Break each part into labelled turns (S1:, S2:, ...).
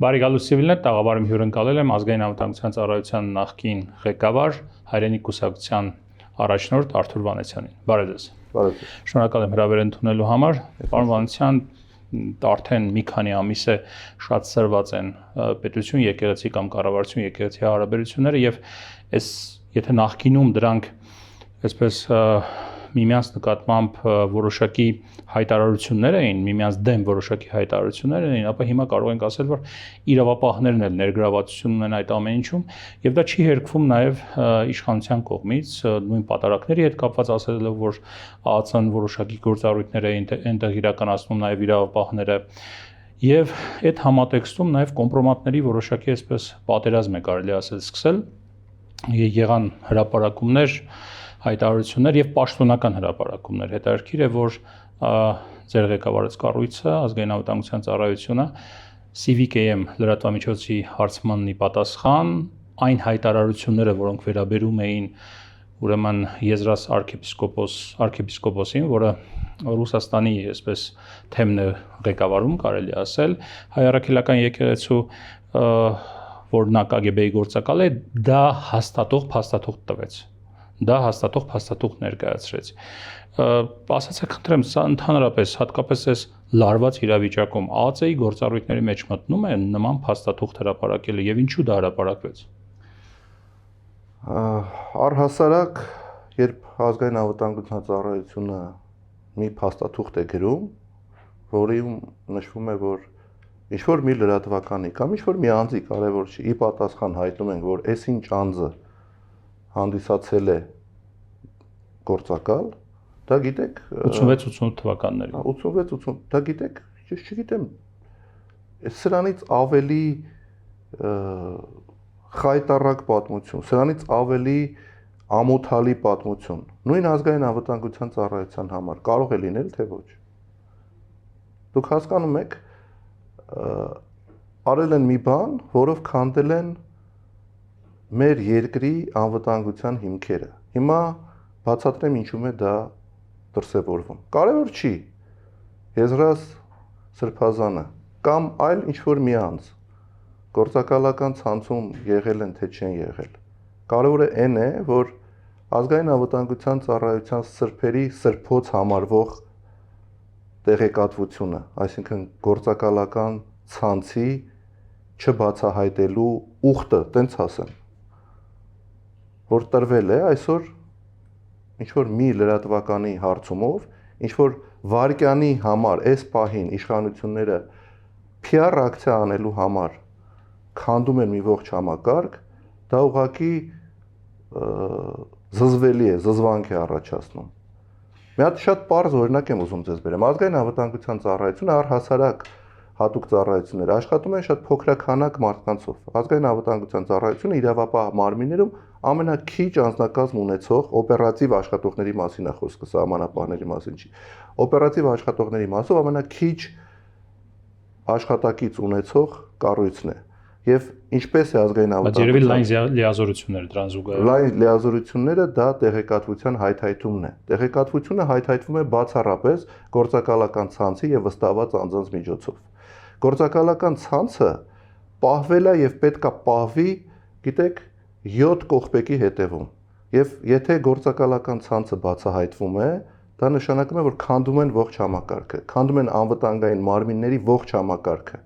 S1: Բարի գալուս Սիվիլներ, տաղավարում հյուրընկալել եմ ազգային անվտանգության ծառայության նախկին ղեկավար Հայրենիք կուսակցության առաջնորդ Արթուր Վանեցյանին։ Բարև ձեզ։
S2: Բարև ձեզ։
S1: Շնորհակալ եմ հրավեր ընդունելու համար։ Պարոն Վանեցյան, արդեն մի քանի ամիս է շատ սրված են պետություն, եկեղեցի կամ կառավարություն, եկեղեցի հարաբերությունները եւ այս եթե նախկինում դրանք այսպես միմյանց նկատմամբ որոշակի հայտարարություններ էին, միմյանց դեմ որոշակի հայտարարություններ էին, ապա հիմա կարող ենք ասել, որ իրավապահներն էլ ներգրավվածություն ունեն այդ ամեն ինչում, եւ դա չի հերքվում նաեւ իշխանության կողմից, նույն պատարակների հետ կապված ասելով, որ ԱԱՑ-ն որոշակի գործառույթներ էին այնտեղ իրականացնում նաեւ իրավապահները, եւ այդ համատեքստում նաեւ կոմպրոմատների որոշակի այսպես պատերազմ է կարելի ասել սկսել, եղան հրապարակումներ, հայտարարություններ եւ պաշտոնական հրապարակումներ։ Հետաքրքիր է, որ ձեր ղեկավարած կառույցը ազգային անվտանգության ծառայությունը CVKM լրատվամիջոցի հարցմանն ի պատասխան այն հայտարարությունները, որոնք վերաբերում էին ուրեմն Եզրաս arczepiskopos-ին, որը Ռուսաստանի այսպես թեմն է ղեկավարում, կարելի ասել, հայ առաքելական եկեղեցու որ նա KGB-ի գործակալ է, դա հաստատող փաստաթուղթ տվեց։ Դա հաստատող փաստաթուղթ ներկայացրեց։ Ասացեք, խնդրեմ, սա ընդհանրապես հատկապես այս լարված իրավիճակում ԱԱՑ-ի գործառույթների մեջ մտնում է նման փաստաթուղթ հրապարակելը եւ ինչու դա հրապարակվեց։
S2: Առհասարակ, երբ ազգային անվտանգության ծառայությունը մի փաստաթուղթ է գրում, որում նշվում է, որ ինչ-որ մի լրատվականի կամ ինչ-որ մի անձի կարևոր չի, ի պատասխան հայտնում են, որ այս ինչ անձը հանդիսացել է գործակալ, դա գիտեք
S1: 86-88 թվականներին
S2: 86-80, դա գիտեք, ես չգիտեմ, սրանից ավելի խայտառակ պատմություն, սրանից ավելի ամոթալի պատմություն, նույն ազգային անվտանգության ծառայության համար կարող է լինել, թե ոչ։ Դուք հասկանում եք, արել են մի բան, որով քանդել են մեր երկրի անվտանգության հիմքերը։ Հիմա բացատրեմ ինչու է դա դրսևորվում։ Կարևոր չի Եզրաս Սրբազանը կամ այլ ինչ-որ մի անձ գործակալական ցանցում եղել են, թե չեն եղել։ Կարևորը այն է, որ ազգային անվտանգության ծառայության սրբերի սրբոց համարվող տեղեկատվությունը, այսինքն գործակալական ցանցի չբացահայտելու ուխտը, տենց ասեմ, որ տրվել է այսօր ինչ-որ մի լրատվականի հարցումով, ինչ-որ վարկյանի համար այս պահին իշխանությունները PR ակցիա անելու համար քանդում են մի ողջ համակարգ, դա ուղղակի զզվելի է, զզվանք է առաջացնում։ Մի հատ շատ պարզ օրինակ եմ ուզում ձեզ բերեմ։ Ազգային անվտանգության ծառայությունը առհասարակ հատուկ ծառայություններ աշխատում են շատ փոքրաքանակ մարդկանցով։ Ազգային անվտանգության ծառայությունը իրավապահ մարմիններում ամենաքիչ անձնակազմ ունեցող օպերատիվ աշխատողների մասին է խոսքը, սահմանապահների մասին չի։ Օպերատիվ աշխատողների մասով ամենաքիչ աշխատակից ունեցող կառույցն է։ Եվ ինչպես է ազգային
S1: անվտանգության։ Բայց երևի լայն լիազորություններ դրան զուգահեռ։
S2: Լայն լիազորությունները դա տեղեկատվության հայթայթումն է։ Տեղեկատվությունը հայթայթվում է բացառապես գործակալական ցանցի եւ վստահված անձանց միջոցով։ Գործակալական ցանցը պահվել է եւ պետքա պահվի, գիտեք, 7 կողպեկի հետևում։ Եվ եթե գործակալական ցանցը բացահայտվում է, դա նշանակում է, որ քանդում են ողջ համակարգը, քանդում են անվտանգային մարմինների ողջ համակարգը։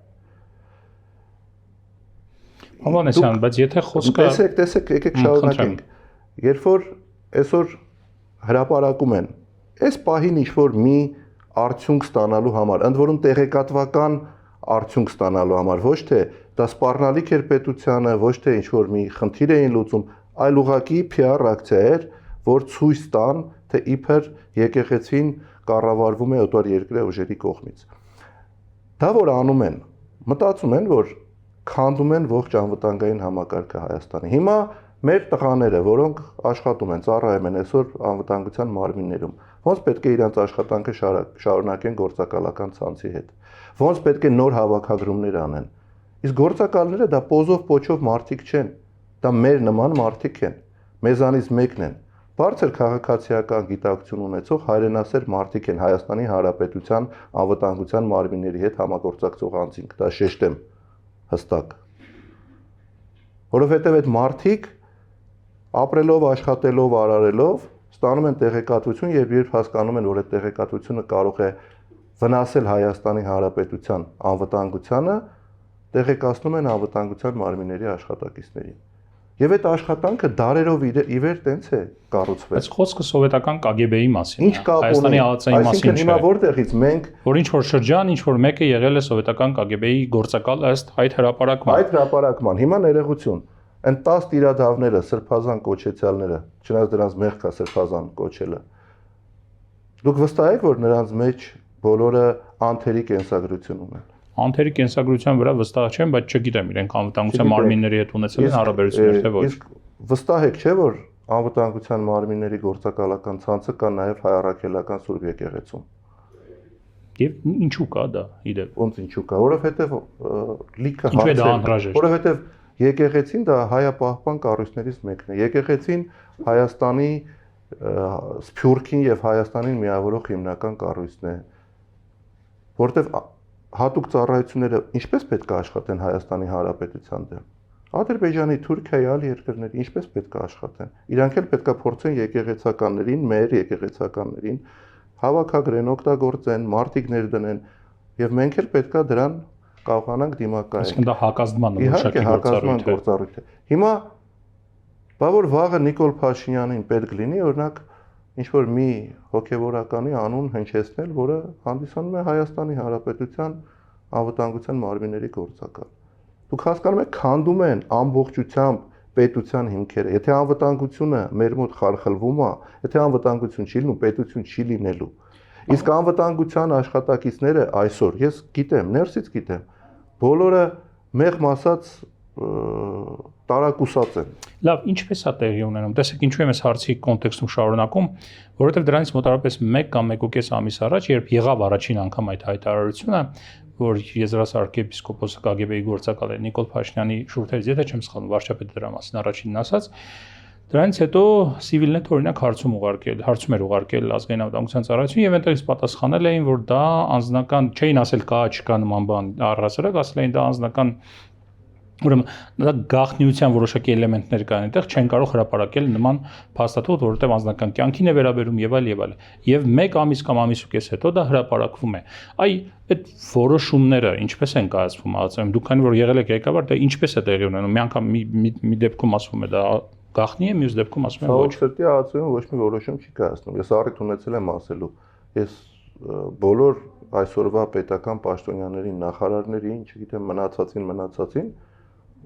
S1: Անվանեցյան, բայց եթե խոսքը
S2: տեսեք, եկեք շարունակենք։ Երբ որ այսօր հրապարակում են, այս պահին ինչ-որ մի արդյունք ստանալու համար, ընդ որում տեղեկատվական արդյունք ստանալու համար, ոչ թե դա սպառնալիք էր պետությանը, ոչ թե ինչ-որ մի խնդիր էին լուծում, այլ ուղղակի PR ակցիա էր, որ ցույց տան, թե իբր եկեղեցին կառավարվում է օտար երկրի ուժերի կողմից։ Դա որ անում են, մտածում են, որ քանդում են ողջ անվտանգային համակարգը Հայաստանի։ Հիմա մեր տղաները, որոնք աշխատում են, ծառայում են այսօր անվտանգության մարմիններում, ոնց պետք է իրենց աշխատանքը շարունակեն գործակալական ցանցի հետ։ Ոնց պետք է նոր հավաքագրումներ անեն։ Իսկ գործակալները դա պոզով պոչով մարդիկ չեն, դա մեր նման մարդիկ են, մեզանից մեկն են։ Բարձր քաղաքացիական գիտակցություն ունեցող հայրենասեր մարդիկ են Հայաստանի Հանրապետության անվտանգության մարմինների հետ համագործակցող անձինք, դա շեշտեմ։ հստակ։ Որովհետև այդ մարդիկ ապրելով, աշխատելով, արարելով ստանում են տեղեկատվություն եւ երբ հասկանում են, որ այդ տեղեկատվությունը կարող է վնասել Հայաստանի Հանրապետության անվտանգությանը, տեղեկացնում են անվտանգության մարմինների աշխատակիցներին։ Եվ այդ աշխատանքը դարերով ի վեր տենց է կառուցվել։
S1: Այս խոսքը սովետական KGB-ի մասին
S2: Ինչ
S1: է,
S2: կապ ունի
S1: Հայաստանի ԱԱԾ-ի մասին
S2: Այսինքն հիմա
S1: չէ։
S2: որտեղից մենք
S1: Որ ինչ որ շրջան, ինչ որ մեկը եղել է սովետական KGB-ի գործակալ ըստ այդ հրապարակման։
S2: այդ հրապարակման հիմա ներողություն այն 10 տիրադավները սրբազան կոչեցյալները, չնայած դրանց մեղք է սրբազան կոչելը։ Դուք վստահ եք, որ նրանց մեջ բոլորը անթերի կենսագրություն ունեն։
S1: Անթերի կենսագրության վրա վստահ չեմ, բայց չգիտեմ իրենք անվտանգության մարմինների հետ ունեցել են հարաբերություններ թե ոչ։
S2: Իսկ վստահ եք, չէ՞ որ անվտանգության մարմինների գործակալական ցանցը կա նաև հայ առաքելական Սուրբ եկեղեցում։
S1: Եվ ինչու կա դա իդեպ։
S2: Ոնց ինչու կա, որովհետև լիքը
S1: Ինչու է դա անհրաժեշտ։
S2: որովհետև եկեղեցին դա հայապահպան կառույցներից մեկն է։ Եկեղեցին Հայաստանի սփյուռքին եւ Հայաստանին միավորող հիմնական կառույցն է, որտեղ հատուկ ծառայությունները ինչպես պետք է աշխատեն Հայաստանի Հանրապետության դեմ։ Ադրբեջանի, Թուրքիայի այլ երկրների ինչպես պետք է աշխատեն։ Իրանք էլ պետք է փորձեն եկեղեցականներին, մեր եկեղեցականներին հավաքագրեն, օգտագործեն, մարտիկ ներդնեն եւ մենք էլ պետք է դրան կարողանանք դիմակայել։
S1: Իսկ դա հակազդման որոշակի
S2: գործառույթ է։ Հիմա բա որ վաղը Նիկոլ Փաշինյանին պետք լինի օրինակ ինչ որ մի հոգևորականի անուն հնչեցնել, որը հանդիսանում է Հայաստանի Հանրապետության անվտանգության մարմինների գործակալ։ Դուք հասկանում եք, քանդում են ամբողջությամբ պետության հիմքերը։ Եթե անվտանգությունը մեր մոտ խարխլվում է, եթե անվտանգություն չի լինում, պետություն չի լինելու։ Իսկ անվտանգության աշխատակիցները այսօր, ես գիտեմ, ներսից գիտեմ, բոլորը մեղմ ասած տարակուսած են։
S1: Լավ, ինչպես է տեղի ունենում։ Տեսեք, ինչու եմ այս հարցի կոնտեքստում շարունակում, որովհետև դրանից մոտավորապես 1 կամ 1.5 ամիս առաջ, երբ եղավ առաջին անգամ այդ հայտարարությունը, որ եզրասարքեպիսկոպոսը KGB-ի գործակալ է Նիկոլ Փաշինյանի շուրթերից, եթե չեմ սխալվում, վարչապետը դրա մասին առաջինն ասաց, դրանից հետո Civilnet օրինակ հարցում էր ուղարկել ազգային անվտանգության ծառայություն եւ այնտեղից պատասխանել էին, որ դա անձնական, չէին ասել կա չկա նման բան առհասարակ, ասել էին դա անձնական ուրեմն դա գաղտնիության որոշակի էլեմենտներ կան այնտեղ, չեն կարող հրապարակել նման փաստաթուղթ, որովհետև անձնական կյանքին է վերաբերում եւ այլ եւ այլ։ Եվ 1 ամիս կամ ամիս ու կես հետո դա հրապարակվում է։ Այ այդ որոշումները ինչպես են կայացվում, ասեմ, դուք քանի որ եղել եք ղեկավար, դա ինչպես է տեղի ունենում։ Մի անգամ մի դեպքում ասվում է դա գաղտնի է, մյուս դեպքում ասում են ոչ։
S2: Սրտի ԱԱԾ-ում ոչ մի որոշում չի կայացնում։ Ես առիթ ունեցել եմ ասելու։ Ես բոլոր այսօրվա պետական պաշտոնյաներին, նախարարներին, չգիտեմ, մնացածին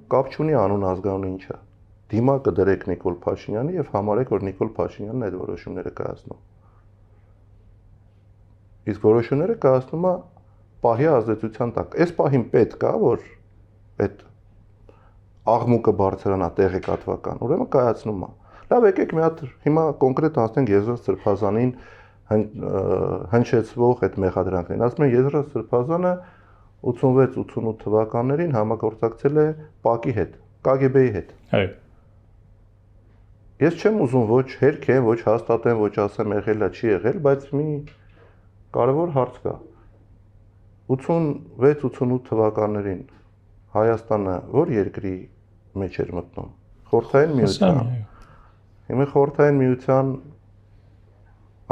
S2: կապ չունի անուն ազգանունը ինչ է։ Դիմակը դրեք Նիկոլ Փաշինյանի եւ համարեք, որ Նիկոլ Փաշինյանն այդ որոշումները կայացնում։ Իսկ որոշումները կայացնում է պահի ազդեցության տակ։ Այս պահին պետք է, որ այդ աղմուկը բարձրանա տեղեկատվական, ուրեմն կայացնում է։ Լավ, եկեք մի հատ հիմա կոնկրետ անցնենք Եզրասրբազանին հնչեցվող այդ մեղադրանքներին։ Ասում են Եզրասրբազանը 86-88 թվականներին համագործակցել է ՊԱԿ-ի հետ, KGB-ի հետ։
S1: Այո։
S2: Ես չեմ ուզում ոչ հերքեմ, ոչ հաստատեմ, ոչ ասեմ եղել է, չի եղել, բայց մի կարևոր հարց կա։ 86-88 թվականներին Հայաստանը որ երկրի մեջ էր մտնում։ Խորհրդային Միության։ Հիմա Խորհրդային Միության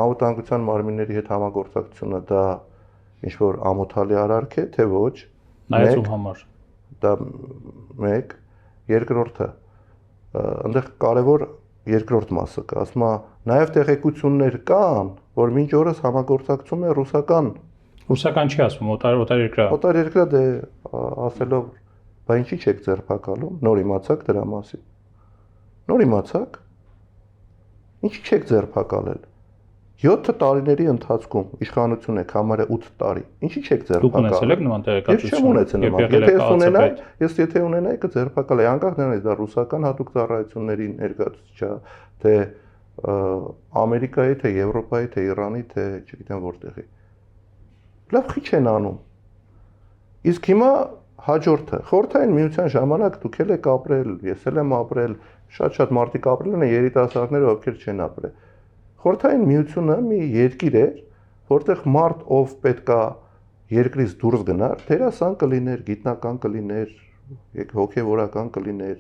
S2: անվտանգության մարմինների հետ համագործակցությունը դա ինչ որ ամոթալի արարք է, թե ոչ։
S1: Նայած ում համար։
S2: Դա մեկ, երկրորդը այնտեղ կարևոր երկրորդ մասը կա, ասում է նաև տեղեկություններ կան, որ մինչ օրս համագործակցում է
S1: ռուսական չի ասում, օտարերկրյա։
S2: Օտարերկրյա դե ասելով, բա ինչի՞ չեք ձերբակալում, նոր իմացաք դրա մասին։ Նոր իմացաք։ Ինչի՞ չեք ձերբակալել։ 7 տարիների ընթացքում իշխանություն եք համարը 8 տարի։ Ինչի՞ չեք ձերբակալել։
S1: Դուք ունեցել եք նման տեղեկատվություն։
S2: Ես չեմ ունեցել նման։ Եթե ունենայի, կձերբակալեի, անկախ նրանից դա ռուսական հատուկ ծառայությունների ներկայացուցիչ է, թե Ամերիկայի, թե Եվրոպայի, թե Իրանի, թե չգիտեմ որտեղի։ Լավ քիչ են անում։ Իսկ հիմա հաջորդը Խորհրդային Միության ժամանակ դուք եք ապրել, ես էլ եմ ապրել, շատ մարդիկ ապրել են երիտասարդները, ովքեր չեն ապրել։ Խորհրդային Միությունը մի երկիր էր, որտեղ մարդ ով պետքա երկրից դուրս գնար, դերասան կլիներ, գիտնական կլիներ, եկ հոգևորական կլիներ։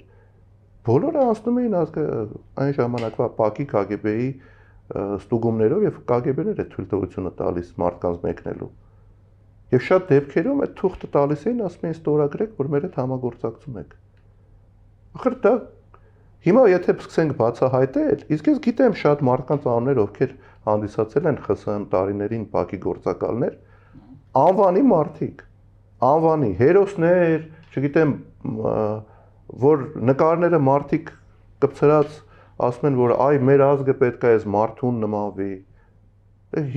S2: Բոլորը անցնում էին այն ժամանակվա ՊԱԿ-ի KGB-ի ստուգումներով եւ KGB-ն էր թույլտվությունը տալիս մարդկանց մեկնելու։ Եվ շատ դեպքերում այդ թուղթը տալիս էին, ասում էին ստորագրեք, որ մեր հետ համագործակցում եք։ Ախր դա հիմա եթե սկսենք բացահայտել, իսկ ես գիտեմ շատ մարդկանց անուններ, ովքեր հանդիսացել են ԽՍՀՄ տարիներին ՊԱԿ-ի գործակալներ, անվանի մարդիկ, անվանի հերոսներ, չգիտեմ, որ նկարները մարդիկ կպցրած ասում են, որ այ մեր ազգը պետք է այս մարդուն նմանվի։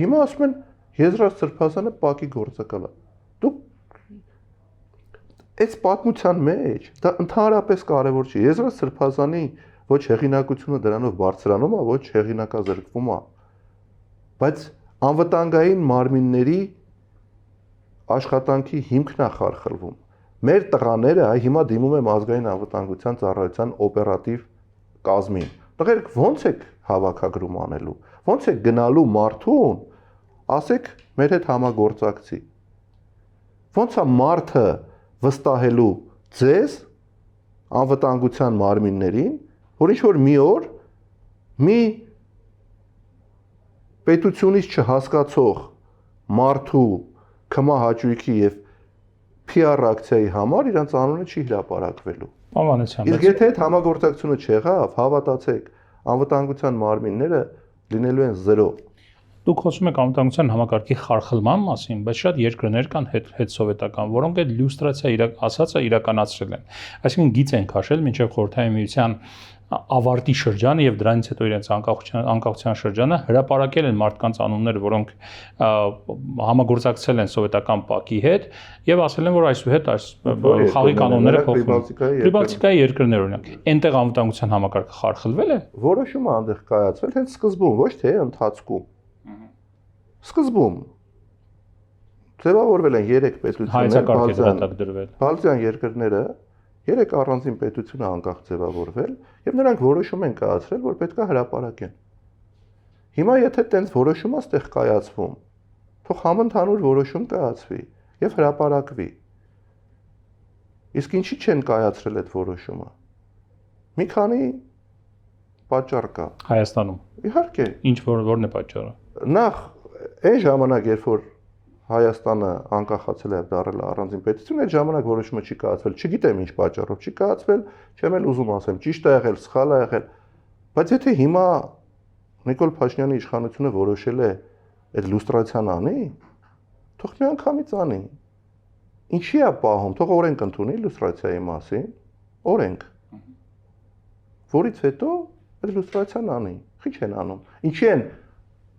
S2: Հիմա ասում են Եզրափ Սրբազանը ՊԱԿ-ի գործակալ է։ Դուք այս պատմության մեջ դա ընդհանրապես կարևոր չի։ Եզրափ Սրբազանի ոչ հեղինակությունը դրանով բարձրանում է, ոչ հեղինակազրկվում է։ Բայց անվտանգային մարմինների աշխատանքի հիմքն է խարխլվում։ Մեր տղաները հիմա դիմում եմ ազգային անվտանգության ծառայության օպերատիվ կազմին։ Տղերք ո՞նց եք հավաքագրում անելու։ Ո՞նց եք գնալու մարդուն, ասեք մեր հետ համագործակցի։ Ո՞նց է մարդը վստահելու ձեզ անվտանգության մարմիններին, որ ինչ-որ մի օր մի պետությունից չհասկացող մարդու կմահաճույքի եւ PR ակցիայի համար իրանց անունը չի հրապարակվելու։
S1: Անվանության։
S2: Իսկ եթե այդ համագործակցությունը չեղավ, հավատացեք, անվտանգության մարմինները լինելու են 0։
S1: Դուք խոսում եք անվտանգության համակարգի խարխլման մասին, բայց շատ երկրներ կան հետսովետական, որոնք այդ լյուստրացիա ասածը իրականացրել են։ Այսինքն գիծ են քաշել մինչև Խորհրդային Միության ավարտի շրջանը եւ դրանից հետո իրենց անկախության շրջանը հրապարակել են մարդկանց անունները, որոնք համագործակցել են սովետական ՊԱԿ-ի հետ եւ ասել են, որ այսուհետ այս խաղի կանոնները փոխվում։ Պրիբալտիկայի երկրներ օրինակ, այնտեղ անվտանգության համակարգը խարխլվել է։
S2: Որոշումը այնտեղ կայացվել հենց սկզբում, ոչ թե ընթացքում։ Սկզբում ձևավորվել են 3 պետություններ, Բալթյան երկրները 3 առանձին պետություն անկախ ձևավորվել եւ նրանք որոշում են կայացրել, որ պետքա հրապարակեն։ Հիմա եթե տենց որոշումը ստեղ կայացվում, թող համընդհանուր որոշում կայացվի եւ հրապարակվի։ Իսկ ինչի չեն կայացրել այդ որոշումը։ Մի քանի պատճառ կա
S1: Հայաստանում։
S2: Իհարկե։
S1: Ինչ որն է պատճառը։
S2: Նախ այն ժամանակ, երբ որ Հայաստանը անկախացել է դառել առանձին պետություն, այդ ժամանակ որոշումը չի կայացվել, չգիտեմ ինչ պատճառով չի կայացվել, չեմ էլ ուզում ասեմ, ճիշտ է եղել, սխալ է եղել, բայց եթե հիմա Նիկոլ Փաշինյանի իշխանությունը որոշել է այդ լյուստրացիան անի, թող մի անգամից անի։ Ինչի է պահում, թող օրենք ընդունի լյուստրացիայի մասին, օրենք, որից հետո այդ լյուստրացիան անի, քիչ են անում։ Ինչի են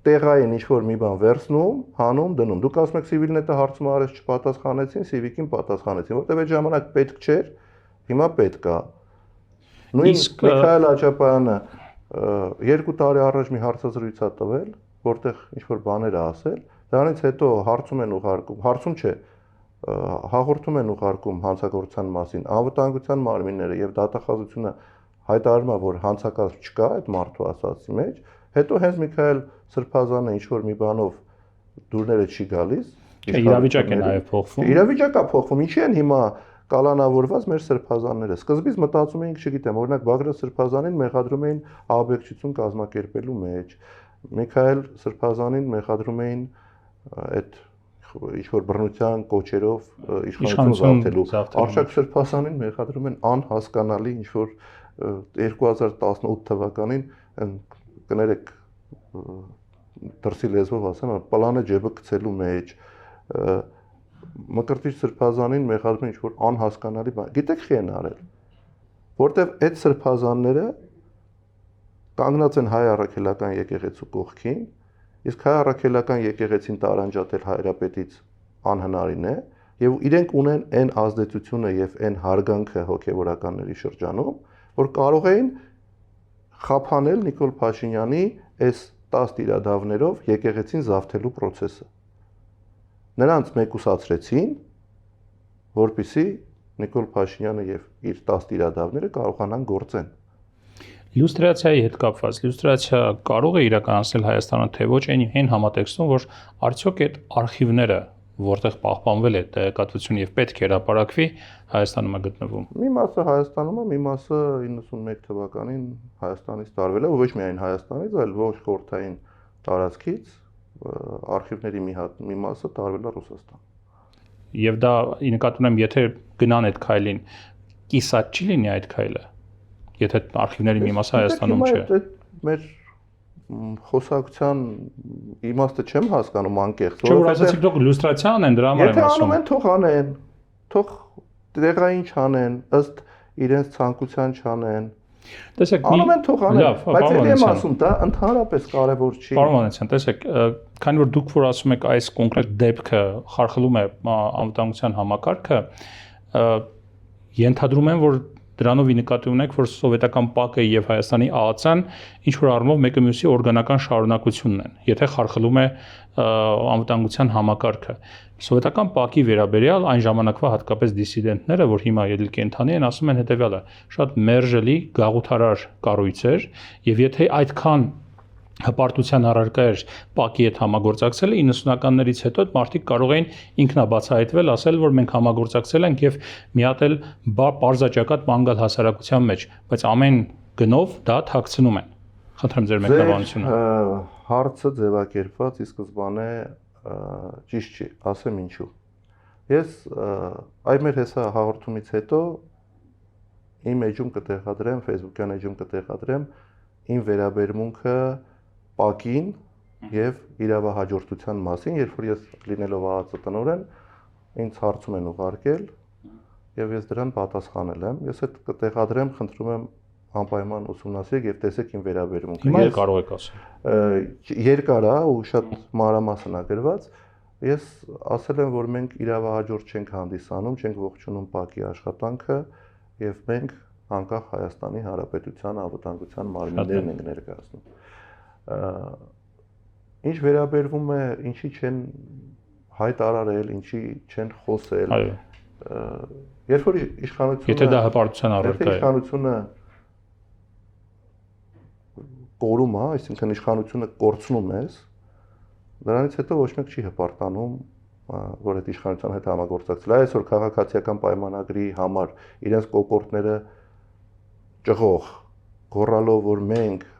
S2: տեղային ինչ-որ մի բան վերցնում, հանում, դնում։ Դուք ասում եք Civilnet-ը հարցում արեց չպատասխանեցին, Civic-ին պատասխանեցին, որտեղ այդ ժամանակ պետք չէր, հիմա պետք է։ Նույն Միքայել Աջապյանը 2 տարի առաջ մի հարցազրույց է տվել, որտեղ ինչ-որ բաներ է ասել, դրանից հետո հարցում են ուղարկում, հարցում չէ, հաղորդում են ուղարկում հանցագործության մասին, անվտանգության մարմինները եւ դատախազությունը հայտարարում է, որ հանցակաց չկա այդ մարդու ասացի մեջ, հետո հենց Միքայել Սրբազանը ինչ-որ մի բանով դուրները չի գալիս։
S1: Իրավիճակը նաև փոխվում։
S2: Իրավիճակը փոխվում, ինչի են հիմա կալանավորված մեր սրբազանները։ Սկզբից մտածում էինք, չգիտեմ, օրինակ Բագրատ Սրբազանին մեղադրում էին ահաբեկչություն կազմակերպելու մեջ, Միքայել Սրբազանին մեղադրում էին այդ ինչ-որ բռնության կոչերով իշխանություն զավթելու, Արշակ Սրբազանին մեղադրում են անհասկանալի ինչ-որ 2018 թվականին կներեք դրսի լեզվով ասեմ, պլանը ջեբը գցելու մեջ, Մկրտիչ Սրբազանին մեղադրում են ինչ-որ անհասկանալի բան։ Գիտեք խի են արել, որտեվ այդ սրբազանները կանգնած են հայ առաքելական եկեղեցու կողքին, իսկ հայ առաքելական եկեղեցին տարանջատել հայրապետից անհնարին է, եւ իրենք ունեն այն ազդեցությունը եւ այն հարգանքը հոգեվորականների շրջանում, որ կարող էին խափանել Նիկոլ Փաշինյանի այս 10 տիրադավներով եկեղեցին զավթելու process-ը։ Նրանց մեկուսացրեցին, որպեսզի Նիկոլ Փաշինյանը եւ իր 10 տիրադավները կարողանան գործեն։
S1: Լյուստրացիայի հետ կապված, լյուստրացիա կարող է իրականացնել Հայաստանը, թե ոչ այն համատեքստում, որ արդյոք այդ արխիվները, որտեղ պահպանվել է տեղեկատվությունը եւ պետք է հրապարակվի, Հայաստանում է գտնվում։
S2: Մի մասը Հայաստանում է, մի մասը 91 թվականին Հայաստանից տարվել է, ոչ միայն Հայաստանից, այլ ոչ խորհրդային տարածքից արխիվների մի մասը տարվել է Ռուսաստան։
S1: Եվ դա ի նկատի ունեմ, եթե գնան այդ քայլին, կիսատ չի լինի այդ քայլը։ Եթե արխիվների մի մասը Հայաստանում չէ։
S2: Մեր խոսակցության իմաստը չեմ հասկանում անկեղծ,
S1: որովհետեւ որ ասացիք դուք լյուստրացիան են դրա համար եմ ասում։
S2: Եթե անում են, թող անեն, թող տեղային չանեն, ըստ իրենց ցանկության չանեն։
S1: Տեսեք,
S2: անում են, թող անեն, բայց ելի եմ ասում, դա ընդհանրապես կարևոր չի։
S1: Պարոն Մանեսյան, տեսեք, քանի որ դուք որ ասում եք այս կոնկրետ դեպքը խարխլում է անվտանգության համակարգը, ենթադրում եմ, որ դրանով ի նկատի ունեք, որ սովետական ՊԱԿ-ը եւ Հայաստանի ԱԱՑ-ն ինչ որ առումով մեկը մյուսի օրգանական շարունակությունն են, եթե խարխլում է անվտանգության համակարգը։ Սովետական ՊԱԿ-ի վերաբերյալ այն ժամանակվա հատկապես դիսիդենտները, որ հիմա ելել կենթանի են, ասում են հետեւյալը. շատ մերժելի գաղութարար կառույց էր, եւ եթե այդքան հպարտության առարկա էր ՊԱԿ-ի հետ համագործակցելը 90-ականներից հետո մարդիկ կարող էին ինքնաբացահայտվել, ասել, որ մենք համագործակցել ենք եւ մի հատ էլ պարզաճակատ ման գալ հասարակության մեջ, բայց ամեն գնով դա թաքցնում են։ Խնդրեմ ձեր մեկնաբանությունը։
S2: Հարցը ձևակերպված ի սկզբանե ճիշտ չի, ասեմ ինչու։ Ես այ մեր հեսա հաղորդումից հետո իմ էջում կտեղադրեմ, Facebook-յան էջում կտեղադրեմ իմ վերաբերմունքը ՊԱԿ-ին եւ իրավահաջորդության մասին, երբ որ ես լինելով ԱԱԾ տնօրեն, ինձ հարցում են ուղարկել եւ ես դրան պատասխանել եմ։ Ես այդ կտեղադրեմ, խնդրում եմ անպայման ուսումնասիրեք եւ տեսեք իմ վերաբերմունքը։
S1: Հիմա կարող եք ասել։
S2: Երկար է ու շատ մանրամասն է գրված։ Ես ասել եմ, որ մենք իրավահաջորդ չենք հանդիսանում, չենք ողջունում ՊԱԿ-ի աշխատանքը եւ մենք անկախ Հայաստանի Հանրապետության անվտանգության մարմիններն ենք ներկայացնում։ Ինչ վերաբերվում է, ինչի չեն հայտարարել, ինչի չեն խոսել։
S1: Այո։
S2: Երբ որ իշխանությունը
S1: Եթե դա հպարտության առարկա է։
S2: Իշխանությունը կորում է, այսինքն իշխանությունը կորցնում ես, դրանից հետո ոչ մեկ չի հպարտանում, որ այդ իշխանության հետ համագործակցել։ Այսօր քաղաքացիական պայմանագրի համար իրենց կոկորտները ճղող, գոռալով, որ մենք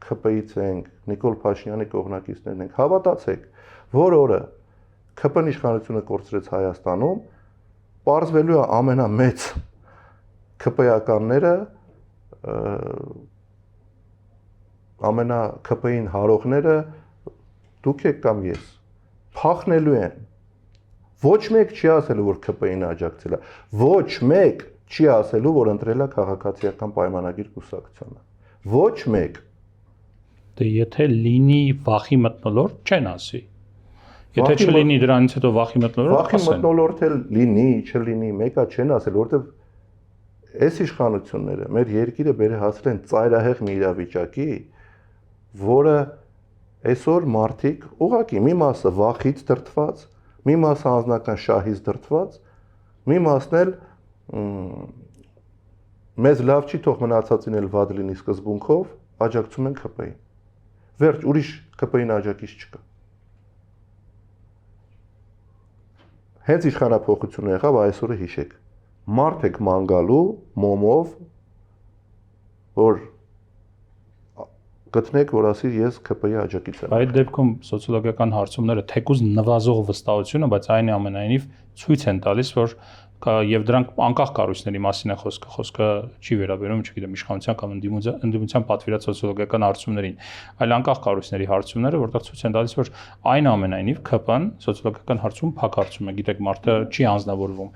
S2: ՔՊ-ից ենք, Նիկոլ Փաշինյանի կողմնակիցներն ենք, հավատացեք, որ օրը ՔՊ-ն իշխանությունը կորցրեց Հայաստանում, պարզվելու է ամենամեծ ՔՊ-ականները, ամենա ՔՊ-ին հարողները դուք եք կամ ես, փախնելու են։ Ոչ մեկ չի ասելու, որ ՔՊ-ին աջակցել է, ոչ մեկ չի ասելու, որ ընտրել է քաղաքացիական պայմանագիր կուսակցությունը։ Ոչ մեկ։
S1: Դե եթե լինի վախի մթնոլորտ, չեն ասի։ Եթե չլինի դրանից հետո վախի մթնոլորտ,
S2: վախի մթնոլորտ էլ լինի, չլինի, մեկա չեն ասել, որովհետև այս իշխանությունները մեր երկիրը բերահասրել են ծայրահեղ մի իրավիճակի, որը այսօր մարդիկ ուղղակի մի մասը վախից դրդված, մի մասը անձնական շահից դրդված, մի մասն էլ մեզ լավ չի թող մնացածին էլ վատ լինի սկզբունքով աջակցում են ՔՊ-ին։ Վերջ, ուրիշ ՔՊ-ին աջակից չկա։ Հենց իշխանափոխությունը եղավ, այսօրը հիշեք։ Մարդ եք ման գալու մոմով, որ գտնեք, որ ասի ես ՔՊ-ի աջակից եմ։
S1: Այդ դեպքում սոցիոլոգիական հարցումները թեկուզ նվազող վստահությունը, բայց այն ամենայնիվ ցույց են տալիս, որ եւ դրանք անկախ կառույցների մասին է խոսքը չի վերաբերում, չգիտեմ, իշխանության կամ ընդդիմության պատվիրած սոցիոլոգիական հարցումներին, այլ անկախ կառույցների հարցումները, որտեղ ցույց են տալիս, որ այնուամենայնիվ ՔՊ-ն սոցիոլոգիական հարցում փակ հարցում է, գիտեք, մարդը չի անձնավորվում։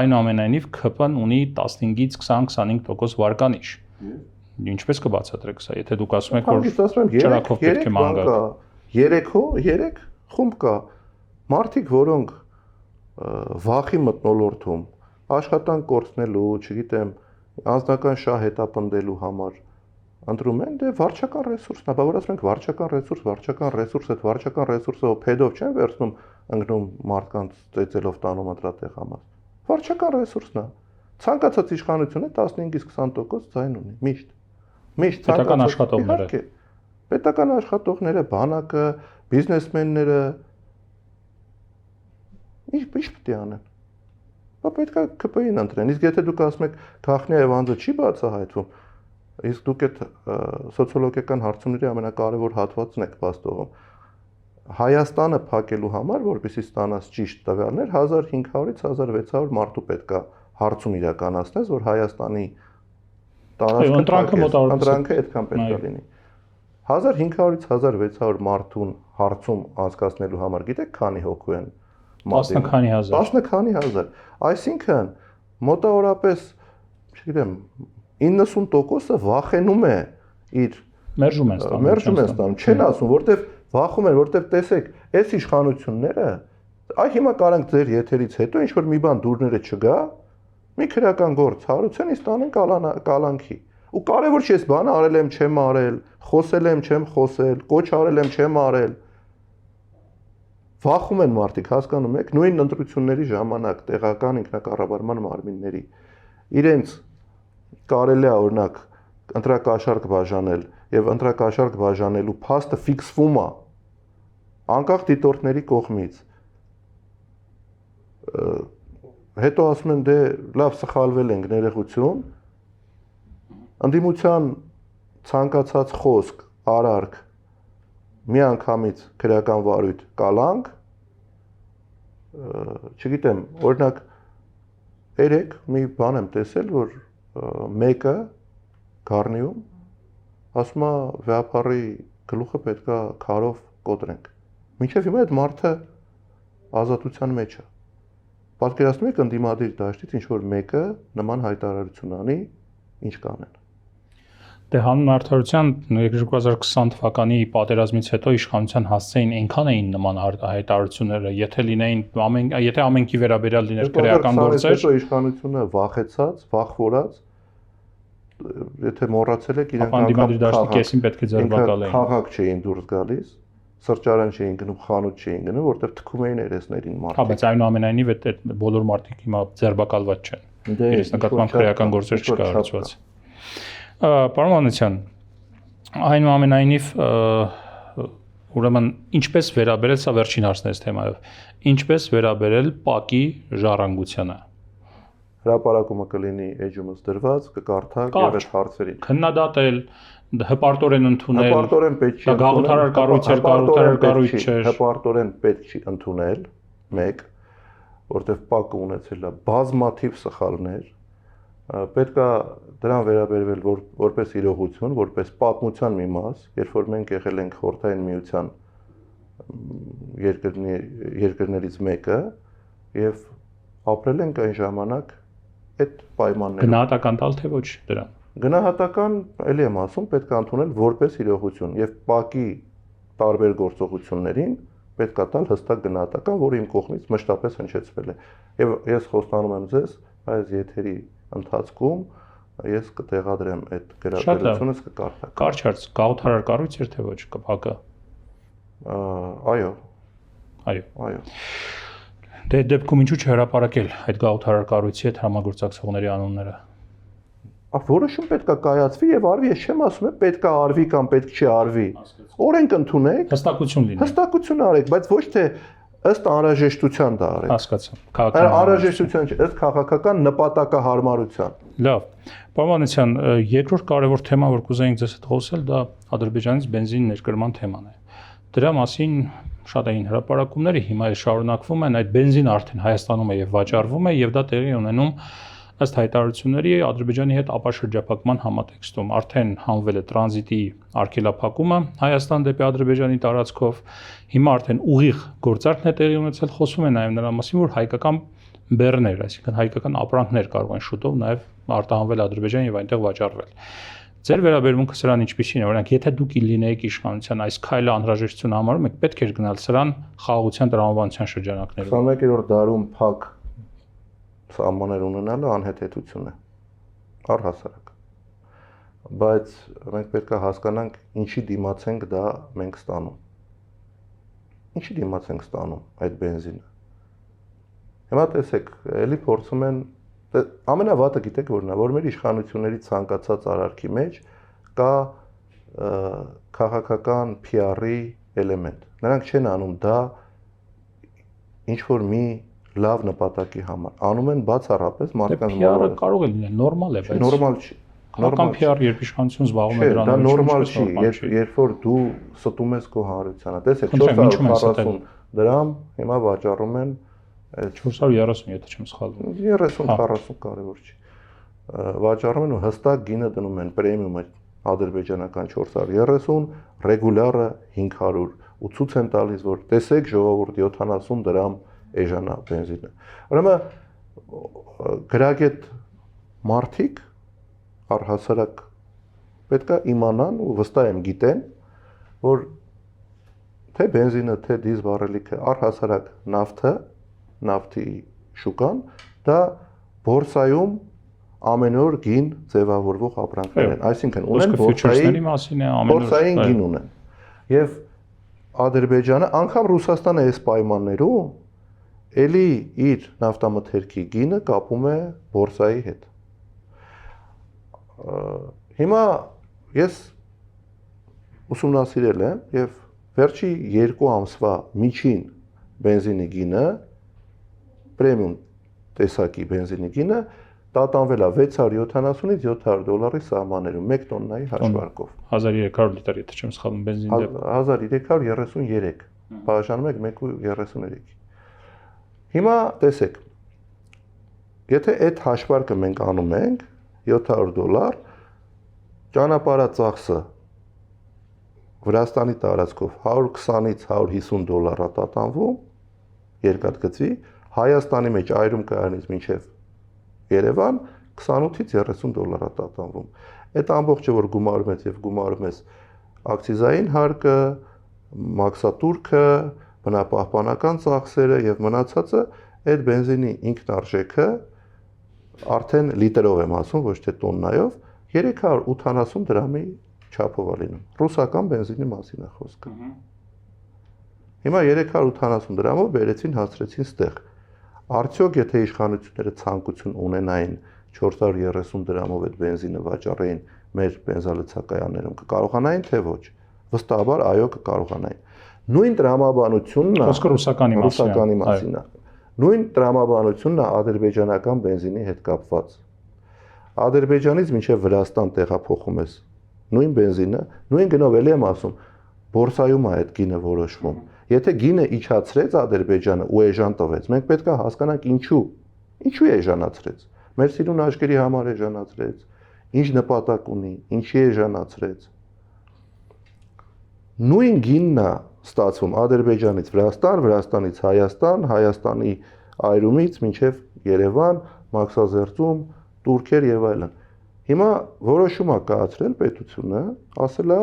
S1: Այնուամենայնիվ ՔՊ-ն ունի 15-ից 20-25% վարկանիշ։ Ինչպես կբացատրեք սա, եթե դուք ասում եք, որ ճրակով պետք է ման գա։
S2: 3 խումբ կա։ Մարդիկ, որոնք վախի մթնոլորտում աշխատանք կորցնելու, չգիտեմ, անձնական շահ հետապնդելու համար ընտրում են, դե վարչական ռեսուրսն է, բա որ ասում ենք վարչական ռեսուրս, այդ վարչական ռեսուրսը փեդով չեն վերցնում, ընկնում մարդկանց ծեծելով տանում ընտրատեղ համար։ Վարչական ռեսուրսն է։ Ցանկացած իշխանությունը 15-ից 20% ձայն ունի, միշտ։ Միշտ
S1: պետական աշխատողները։
S2: Պետական աշխատողները, բանակը, բիզնեսմենները Ինչ պետք է անեն։ Բա պետք է ԿՊ-ին ընտրեն։ Իսկ եթե դուք ասում եք Քախնիա եւ անձը չի բացահայտվում, իսկ դուք այդ սոցիոլոգիական հարցումների ամենակարևոր հատվածն եք բաստողում։ Հայաստանը փակելու համար, որպեսզի ստանաս ճիշտ տվյալներ, 1500-ից 1600 մարդու պետքա հարցում իրականացնես, որ Հայաստանի տարածքը ընտրանքը այդքան պետքա լինի։ 1500-ից 1600 մարդուն հարցում անցկացնելու համար գիտեք քանի հոգու են
S1: մատին։ 10 քանի հազար։
S2: 10 քանի հազար։ Այսինքն մոտավորապես, չգիտեմ, 90%-ը վախենում է իր
S1: մերժում են
S2: ստանում, չեն ասում, որտեվ վախում են, որտեվ տեսեք, այս իշխանությունները, այ հիմա կարանք ձեր եթերից հետո ինչ որ մի բան դուրները չգա, մի քրական գործ հարուցեն, իսկ տանեն կալանքի։ Ու կարևոր չի այս բանը արել եմ, չեմ արել, խոսել եմ, չեմ խոսել, կոչ արել եմ, չեմ արել։ Վախում են մարդիկ, հասկանում եք, նույն ընտրությունների ժամանակ տեղական ինքնակառավարման մարմինների իրենց կարելի է օրինակ ընտրակաշարք բաժանել եւ ընտրակաշարք բաժանելու փաստը ֆիքսվում է անկախ դիտորդների կողմից։ Հետո ասում են դե լավ սխալվել ենք, ներողություն։ Ընդդիմության ցանկացած խոսք, արարք միանգամից քրեական վարույթ կալանք, չգիտեմ, օրինակ երեք մի բան եմ տեսել, որ մեկը Գառնիում ասում է վեապարի գլուխը պետքա քարով կոտրենք։ Մինչև հիմա այդ մարդը ազատության մեջ է։ Պատկերացնում եք ընդդիմադիր դաշտից ինչ որ մեկը նման հայտարարություն անի, ինչ կանեն։
S1: Դե հանուն արդարության 2020 թվականի պատերազմից հետո իշխանության հասցեին այնքան էին նման հայտարարությունները, եթե ամենքի վերաբերյալ լիներ քրեական գործեր,
S2: հետո իշխանությունը վախեցած, վախվորած, եթե մոռացել եք իրենք
S1: անդիմադիր դաշտի կեսին պետք է ձերբակալ էին։
S2: Քաղաք չէին դուրս գալիս, սրճարան չէին գնում, խանութ չէին գնում, որտեղ թքում էին երեսներին մարդիկ։
S1: Հա, բայց այնուամենայնիվ այդ բոլոր մարդիկ հիմա ձերբակալված չեն։ Իրենց նկատմամբ քրեական գործեր չկա արածված։ Պարոն Մանուկյան, այնուամենայնիվ ուրեմն ինչպես վերաբերել, սա վերջին հարցն է այս թեմայով, ինչպես վերաբերել ՊԱԿ-ի ժառանգությանը։
S2: Հրապարակումը կլինի էջումս դրված, կկարդակ եւ այդ հարցերին։
S1: Քննադատել, հպարտորեն ընդունել։
S2: Հպարտորեն պետք չի ընդունել։
S1: Գաղութարար կառույց էր, գաղութարար կառույց չէր։
S2: Հպարտորեն պետք չի ընդունել, 1, որտեղ ՊԱԿ-ը ունեցել է բազմաթիվ սխալներ, պետքա դրան վերաբերվել որպես իրողություն, որպես պատմության մի մաս, երբ որ մենք եղել ենք Խորհրդային Միության երկրներից մեկը եւ ապրել ենք այն ժամանակ այդ պայմաններում։
S1: Գնահատական տալ թե ոչ դրան։
S2: Գնահատական, ելի եմ ասում, պետք է ընդունել որպես իրողություն եւ ՊԱԿ-ի տարբեր գործողություններին պետք է տալ հստակ գնահատական, որը իմ կողմից մշտապես հնչեցվել է։ Եվ ես խոստանում եմ ձեզ, այս եթերի ընթացքում ես կտեղադրեմ այդ գրագրությունս կկարդակ։
S1: Կարճ հարց, գաղութարար կառույց էր թե ոչ ՊԱԿ-ը։
S2: Այո։
S1: Այո։ Դե դեպքում ինչու՞ չհրապարակել այդ գաղութարար կառույցի հետ համագործակցողների անունները։
S2: Որոշում պետք է կայացվի եւ արվի, ես չեմ ասում պետք է արվի կամ պետք չի արվի։ Օրենք ընդունեք,
S1: հստակություն լինի։
S2: Հստակություն արեք, բայց ոչ թե ըստ անհրաժեշտության դա արեք։
S1: Հասկացա։
S2: Անհրաժեշտության չէ, ըստ քաղաքական նպատակահարմարության։
S1: Լավ։ Պարոն Մանուկյան, երկրորդ կարևոր թեմա, որ կուզեինք ձեզ հետ խոսել, դա Ադրբեջանից բենզին ներկրման թեման է։ Դրա մասին շատ էին հրապարակումները, հիմա էլ շարունակվում են, այդ բենզին արդեն Հայաստանում է եւ վաճառվում է եւ դա տեղի ունենում ըստ հայտարարությունների Ադրբեջանի հետ ապաշրջափակման համատեքստում արդեն հանվել է տրանզիտի արգելափակումը Հայաստան դեպի Ադրբեջանի տարածքով, հիմա արդեն ուղիղ գործարքն է տեղի ունեցել, խոսում է նաև նրա մասին, որ հայկական բեռներ, այսինքն հայկական ապրանքներ կարող են շուտով նաև արտահանվել Ադրբեջան եւ այնտեղ վաճառվել։ Ձեր վերաբերմունքը սրան ինչպիսին է, օրինակ, եթե դուք լինեիք իշխանության, այս քայլը անհրաժեշտություն համարում եք, պետք էր գնալ սրան խաղաղության տրամաբանության շրջանակներում։
S2: 21-րդ դարում փակ սահմաններ ունենալը անհեթեթություն է, առհասարակ։ Բայց մենք պետք է հասկանանք ինչի դիմաց ենք դա մենք ստանում։ Ինչի դիմաց ենք ստանում այդ բենզինը։ Հիմա տեսեք, էլի փորձում են ամենավատը գիտեք որն է, որ մեր իշխանությունների ցանկացած արարքի մեջ կա քաղաքական PR-ի էլեմենտ։ Նրանք չեն անում դա ինչ որ մի լավ նպատակի համար, անում են բացառապես մարդկանց
S1: PR-ը կարող է լինել նորմալ է, բայց
S2: նորմալ չի։
S1: Հական PR երբ իշխանություն զբաղվում է
S2: Դա
S1: դրանով,
S2: նորմալ չի, երբ որ դու ստում ես քո հանրությանը։ Տեսեք, 440 դրամ հիմա վաճառում են
S1: 430, եթե չեմ սխալվում։
S2: 30-40 կարևոր չի։ Վաճառում են ու հստակ գինը դնում են պրեմիումը ադրբեջանական 430, ռեգուլյարը 500 ու ցույց են տալիս, որ տեսեք ժողովուրդ 70 դրամ էժանա բենզինը։ Ուրեմն գրագետ մարդիկ առհասարակ պետքա իմանան ու վստահ եմ գիտեն, որ թե բենզինը, թե դիզել վառելիքը առհասարակ նավթի շուկան, դա բորսայում ամեն օր գին ձևավորվող ապրանքներ են, այսինքն ունեն բորսային գին ունեն։ Եվ Ադրբեջանը, անգամ Ռուսաստանը այս պայմաններում էլի իր նավթամթերքի գինը կապում է բորսայի հետ։ Հիմա ես ուսումնասիրել եմ եւ վերջի 2 ամսվա միջին բենզինի գինը, պրեմիում տեսակի բենզինի գինը տատանվել է 670-ից 700 դոլարի սահմաններում 1 տոննայի հաշվարկով։
S1: 1300 լիտր, եթե չեմ սխալվում, բենզինի դեպքում
S2: 1333 բաժանում եք 1.33-ի։ Հիմա տեսեք, եթե այդ հաշվարկը մենք անում ենք 700 դոլար, ճանապարհածախսը Վրաստանի տարածքով 120-ից 150 դոլար է տատանվում, երկաթգծի, Հայաստանի մեջ այրում կայանից մինչև Երևան 28-ից 30 դոլար է տատանվում։ Այդ ամբողջը որ գումարում ես եւ գումարում ես ակցիզային հարկը, մաքսատուրքը, բնապահպանական ծախսերը եւ մնացածը, այդ բենզինի ինքնարժեքը արդեն լիտրով եմ ասում, ոչ թե տոննայով 380 դրամի չափով է լինում։ Ռուսական բենզինի մասին է խոսքը։ Հիմա 380 դրամով բերեցին հասցրեցին ստեղ։ Արդյոք եթե իշխանությունները ցանկություն ունենային 430 դրամով այդ բենզինը վաճառեին մեր բենզալցակայաններում, կկարողանային թե ոչ։ Վստահաբար այո կկարողանային։ Նույն տրամաբանությունն է
S1: ռուսականի մասին է։
S2: Նույն տրամաբանությունն է ադրբեջանական բենզինի հետ կապված։ Ադրբեջանից մինչև Վրաստան տեղափոխում ես նույն բենզինը, նույն գնով էլի եմ ասում, բորսայում է այդ գինը որոշվում։ Եթե գինը իջացրեց Ադրբեջանը ու էժան տվեց, մենք պետք է հասկանանք ինչու էժանացրեց։ Մեր սիրուն աչքերի համար էժանացրեց, ինչ նպատակ ունի, ինչի էժանացրեց։ Նույն գինն է ստացվում Ադրբեջանից Վրաստան, Վրաստանից Հայաստան, Հայաստանի այրումից մինչև Երևան, Մաքսազերծում, Տուրքեր եւ այլն։ Հիմա որոշում է կայացրել պետությունը, ասել է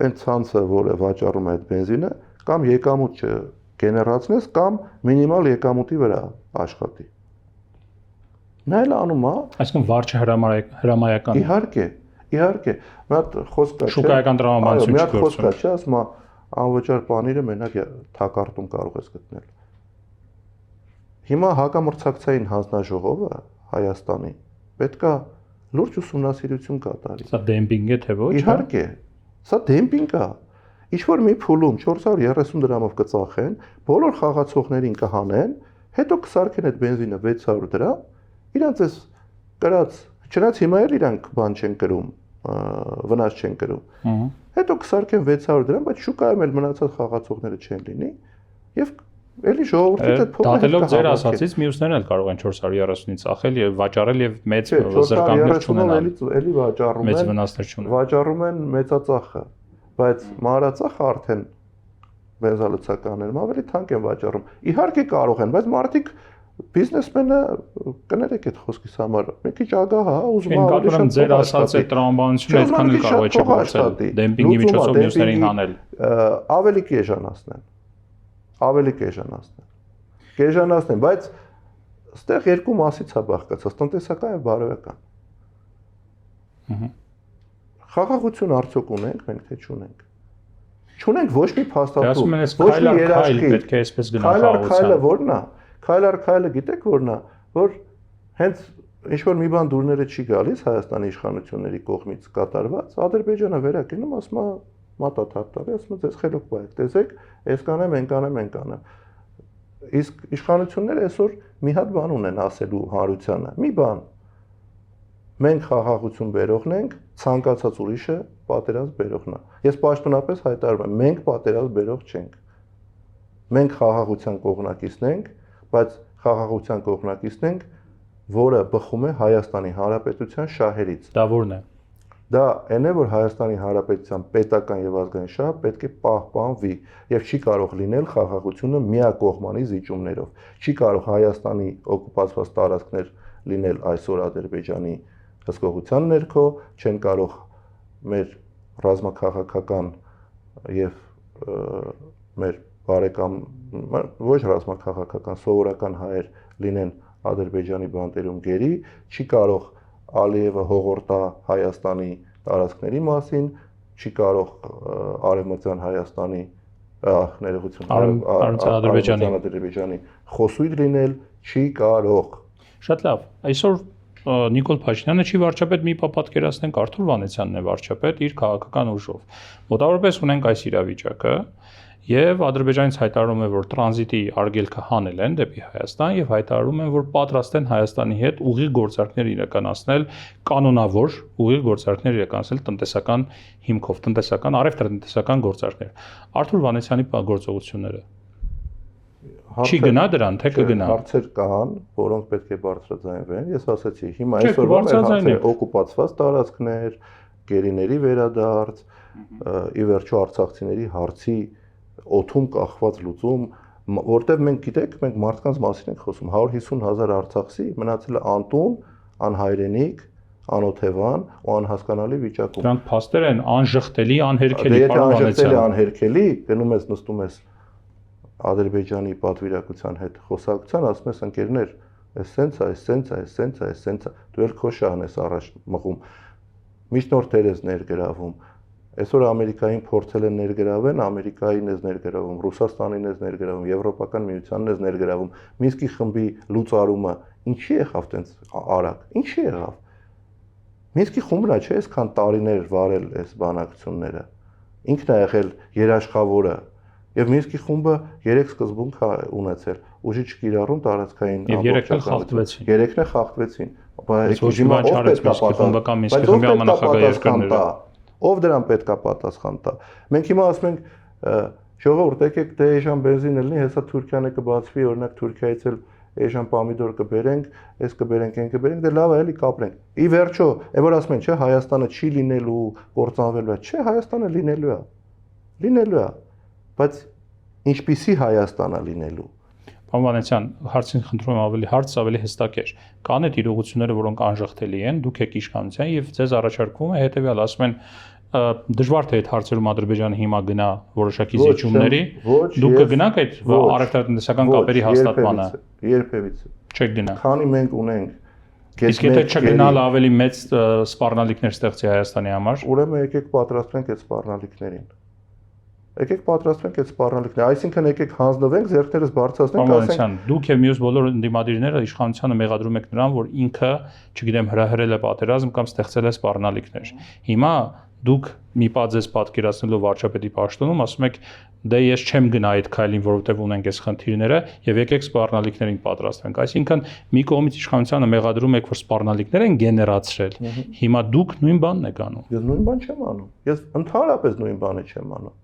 S2: այն ցանցը, որը վաճառում է այդ բենզինը, կամ եկամուտ չգեներացնես, կամ մինիմալ եկամուտի վրա աշխատի։ Նա էլ անում է,
S1: այսինքն վարչը հրամայական։
S2: Իհարկե, մի հատ խոսք կա,
S1: շուկայական տրամաբանություն
S2: չի գործում։ Մի հատ խոսք կա, չէ, ասում է, անվճար բանիրը մենակ թակարդում կարող ես գտնել։ Հիմա հակամրցակցային հանձնաժողովը Հայաստանի պետքա լուրջ ուսումնասիրություն կատարի։
S1: Սա դեմպինգ է թե ոչ։
S2: Իհարկե, սա դեմպինգ է։ Ինչ-որ մի փուլում 430 դրամով կծախեն, բոլոր խաղացողներին կհանեն, հետո կսարքեն այդ բենզինը 600 դրամ, իրանց էս կրած, չնայած հիմա էլ իրանք բան չեն կրում, վնաս չեն կրում։ Հետո կսարքեն 600 դրամ, բայց շուկայում էլ մնացած խաղացողները չեն լինի, եւ էլի ժողովուրդը այդ փոխը
S1: դատելով ձեր ասացից մյուսներն էլ կարող են 430-ից ծախել եւ վաճառել եւ մեծ զրկանքներ չունենալ։
S2: Էլի վաճառում են,
S1: մեծ վնասներ չունեն։
S2: Վաճառում են մեծածախը, բայց մանրածախը արդեն բենզալցականներում ավելի թանկ են վաճառում։ Իհարկե կարող են, բայց մարդիկ բիզնեսմենը կներեք այդ խոսքից համար։ Մի քիչ ագահ է, ուզում է ավելի շատ
S1: ձեր ասած այդ տրամաբանությունը այդքան էլ կարող է չգործել։ Դեմպինգի միջոցով մյուսներին հանել։
S2: Ավելի կեժանացնեն, բայց այստեղ երկու մասից է բաղկացած՝ տնտեսական եւ բարոյական։ Խաղաղություն արդյոք ունենք մենք թե չունենք։ Չունենք ոչ մի փաստաթուղթ, ոչ մի երաշխիք,
S1: պետք է այսպես գնալ խաղաղության։
S2: Քայլը որն է։ Քայլը գիտեք որն է, որ հենց ինչ որ մի բան դուրները չի գալիս Հայաստանի իշխանությունների կողմից կատարված, Ադրբեջանը վերակենում ասում է մատաթարտարի, ասում է ձեզ խելոք բայ եք, տեսեք, այս կանեմ, այն կանեմ։ Իսկ իշխանությունները այսօր մի հատ բան ունեն ասելու հանրությանը։ Մի բան։ Մենք խաղաղություն բերողն ենք, ցանկացած ուրիշը պատերազմ բերողն է։ Ես պաշտոնապես հայտարարում եմ, մենք պատերազմ բերող չենք։ Մենք խաղաղության կողմնակիցն ենք, բայց խաղաղության կողմնակիցն ենք, որը բխում է Հայաստանի Հանրապետության շահերից։
S1: Դա որն է։
S2: Դա այն է, որ Հայաստանի Հանրապետության պետական եւ ազգային շահը պետք է պահպանվի եւ չի կարող լինել խաղաղությունը միակողմանի զիջումներով։ Չի կարող Հայաստանի օկուպացված տարածքներ լինել այսօր Ադրբեջանի հսկողության ներքո, չեն կարող մեր ռազմաքաղաքական եւ մեր բարեկամ ոչ ռազմաքաղաքական սովորական հայեր լինեն Ադրբեջանի բանտերում գերի, չի կարող Ալիևը հողորտա Հայաստանի տարածքների մասին, չի կարող Արևմտյան Հայաստանի Ադրբեջանի խոսույթ լինել, չի կարող։
S1: Շատ լավ։ Այսօր Նիկոլ Փաշինյանը չի վարչապետ, մի պատկերացնենք Արթուր Վանեցյանն է վարչապետ իր քաղաքական ուժով։ Մոտավորապես ունենք այս իրավիճակը, եւ Ադրբեջանից հայտարարում է, որ տրանզիտի արգելքը հանել են դեպի Հայաստան եւ հայտարարում են, որ պատրաստ են Հայաստանի հետ ուղիղ գործարքներ իրականացնել, կանոնավոր ուղիղ գործարքներ իրականացնել տնտեսական հիմքով, տնտեսական, առևտրատնտեսական գործարքներ։ Արթուր Վանեցյանի գործողությունները չի գնա դրան, թե կգնա։
S2: Հարցեր կան, որոնք պետք է բարձրաձայնվեն։ Ես ասացի, հիմա այսօրվա մեր հարցերը օկուպացված տարածքներ, գերիների վերադարձ, ի վերջո արցախցիների հարցի օթում կախված լուծում, որտեղ մենք գիտեք, մենք մարդկանց մասին ենք խոսում, 150,000 արցախցի մնացել է անտուն, անհայրենիք, անօթևան ու անհասկանալի վիճակում։
S1: Դրանք փաստեր են անժխտելի, անհերքելի,
S2: պարոն Վանեցյան։ Անհերքելի, գնում ես նստում ես Ադրբեջանի պատվիրակության հետ խոսակցության, ասում ես ընկերներ, այս սենց է, դու էլ քո շահն ես առաջ մղում։ Միջնորդներ ես ներգրավում։ Այսօր Ամերիկային փորձել են ներգրավել, Ամերիկային ես ներգրավում, Ռուսաստանին ես ներգրավում, Եվրոպական միությանն ես ներգրավում։ Մինսկի խմբի լուծարումը ինչի եղավ տենց արագ։ Ինչի եղավ։ Մինսկի խումբն է, չէ՞, այսքան տարիներ վարել այս բանակցությունները։ Ինքն է եղել երաշխավորը։ Եվ Մինսկի խումբը 3 սկզբունք է ունեցել՝ ուժի չկիրառում, տարածքային
S1: ամբողջականություն։
S2: 3-ն է խախտվեցին։
S1: Բայց հիմա ով պետք է խմբական Մինսկի խմբի ամենախագահ երկրները։
S2: Ով դրան պետք է պատասխան տա։ Մենք հիմա ասում ենք ժողովուրդ, եկեք դե էժան բենզին լինի, հեսա Թուրքիան է կբացվի, օրինակ Թուրքիայից էլ էժան պամիդոր կբերենք, այս կբերենք, այն կբերենք, դե լավ է, էլի կապրենք։ Ի վերջո, այն որ ասում են, չէ, Հայաստանը չի լինելու, կործանվելու է, չէ, Հայաստանը լինելու է։ Լինելու է։ Բայց ինչպիսի Հայաստան է լինելու։
S1: Պարոն Վանեցյան, հարցին խնդրում եմ ավելի հարց, ավելի հստակեր։ Կան այդ իրողությունները, որոնք անժխտելի են, դուք եք իշխանության եւ ձեզ առաջարկվում է հետեւյալ, ասում են դժվար թե այդ հարցերում Ադրբեջանը հիմա գնա որոշակի զիջումների, դուք կգնաք այդ առևտրատնտեսական կապերի հաստատմանը։
S2: Երբևիցե։
S1: Չեք գնա։
S2: Քանի մենք ունենք
S1: Իսկ եթե չգնալ ավելի մեծ սպառնալիքներ ստեղծի Հայաստանի համար,
S2: ուրեմն եկեք պատրաստվենք այդ սպառնալիքներին։ Եկեք պատրաստվենք այդ սպառնալիքները, այսինքն եկեք հանձնվենք, ձեռքներս բարձրացնենք,
S1: ասենք դուք եւ մյուս բոլոր ընդդիմադիրները իշխանությանը մեղադրում եք նրան, որ ինքը, չգիտեմ, հրահրել է պատերազմ կամ ստեղծել է սպառնալիքներ։ Հիմա դուք մի պա ձեզ պատկերացնելով վարչապետի պաշտոնում ասում եք դե ես չեմ գնա այդ քայլին, որովհետեւ ունենք այս խնդիրները եւ եկեք սպառնալիքներին պատրաստվենք։ Այսինքն մի կողմից իշխանությանը մեղադրում եք, որ սպառնալիքներ են գեներացրել։ Հիմա դուք նույն բանն եք անում։
S2: Ես նույն բան չեմ անում։ Ես ընդհանրապես նույն բանը չեմ անում։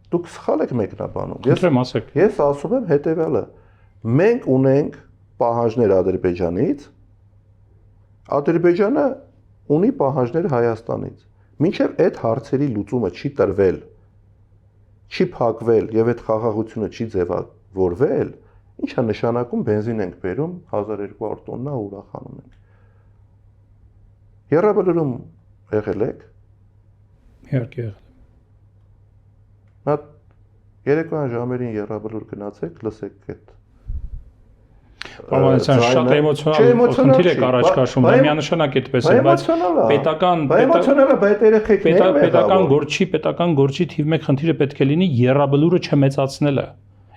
S2: Դուք սխալ եք մեկնաբանում։ Ես ասում եմ հետեւյալը. մենք ունենք պահանջներ Ադրբեջանից, Ադրբեջանը ունի պահանջներ Հայաստանից։ Մինչև այդ հարցերի լուծումը չի տրվել, չի փակվել եւ այդ խաղաղությունը չի ձևավորվել, ինչա նշանակում բենզին ենք բերում 1200 տոննա ուրախանում ենք։ Եռաբլուրում եղել եք։
S1: Իհարկե եղել։
S2: Նա երեկոյան ժամերին եռաբլուր գնացեք, լսեք այդ։
S1: Պարոն շատ էմոցիոնալ խնդիր եք առաջ քաշում, դա միանշանակ այդպես է, բայց պետական գործի թիվ 1 խնդիրը պետք է լինի եռաբլուրը չմեծացնելը։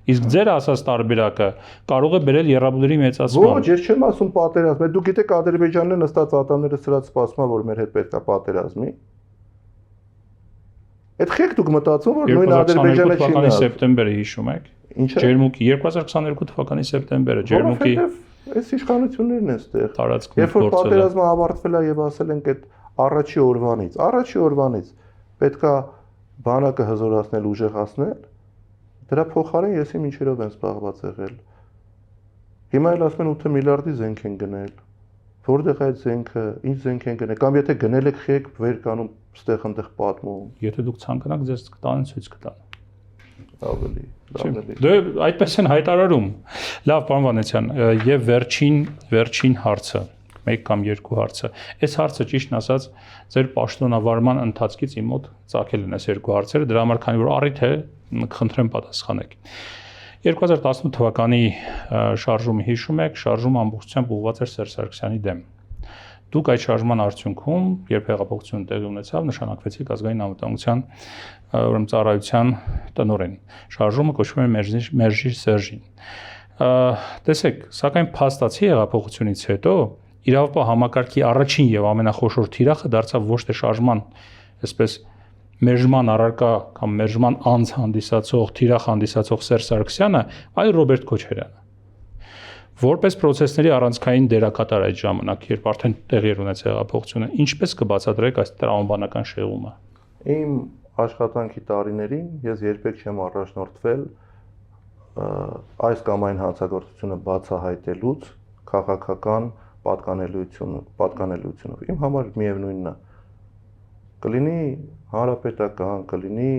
S1: Իսկ ձեր ասած տարբերակը կարող է բերել եռաբլուրի մեծացման։
S2: Ոչ, ես չեմ ասում պատերազմ, դուք գիտեք Ադրբեջանն է նստած ատամները սրած սպասում է, որ մեր հետ պետք է պատերազմի։ Այդ խեք դուք մտածում որ նույն Ադրբեջանը չի նա։
S1: Սեպտեմբերը հիշում եք։
S2: Ինչը
S1: Ջերմուկի 2022 թվականի սեպտեմբերը ջերմուկի
S2: այս իշխանություններն են ստեղ։
S1: տարածքում
S2: Երբ որ պատերազմը ավարտվել է եւ ասել են այդ առաջի օրվանից պետքա բանակը հզորացնել, ուժեղացնել, դրա փոխարեն եսի ինչերով են զբաղված եղել։ Հիմա էլ ասում են 8 միլիարդի զենք են գնել։ Որտեղ այդ զենքը, ինչ զենք են գնել, կամ եթե գնել եք խեք վեր կանում, ստեղ պատմում։
S1: Եթե դուք ցանկանաք, ձեզ կտանեն ցույց կտան։
S2: Ավելի։
S1: Դե այդպես են հայտարարում։ Լավ, պարոն Վանեցյան, եւ վերջին հարցը, մեկ կամ երկու հարցը։ Այս հարցը ճիշտն ասած, ձեր պաշտոնավարման ընթացքից իմ մոտ ծագել են այս երկու հարցերը, դրա համար քանի որ առիթ է, խնդրեմ պատասխանեք։ 2018 թվականի շարժումը հիշում եք, շարժումը ամբողջությամբ ուղղված էր Սերժ Սարգսյանի դեմ։ Դուք այդ շարժման արդյունքում, երբ հեղափոխությունը տեղի ունեցավ, նշանակվեցիք ազգային անվտանգության ծառայության տնօրեն։ Շարժումը կոչվում է Մերժիր Սերժին։ Տեսեք, սակայն փաստացի հեղափոխությունից հետո իրավապահ համակարգի առաջին եւ ամենախոշոր թիրախը դարձավ ոչ թե շարժման, այսպես մերժման առարկա կամ մերժման անձ հանդիսացող, թիրախ հանդիսացող Սերժ Սարգսյանը, այլ Ռոբերտ Քոչարյանը։ Որպես process-ների առանցքային դերակատար այդ ժամանակ, երբ արդեն տեղի էր ունեցել հեղափոխությունը, ինչպես կբացատրեք այս տրամաբանական շեղումը։
S2: Իմ աշխատանքի տարիներին ես երբեք չեմ առաջնորդվել այս կամ այն հանցագործությունը բացահայտելուց քաղաքական պատկանելությունով։ Իմ համար միևնույնն է։ Կլինի հանրապետական, կլինի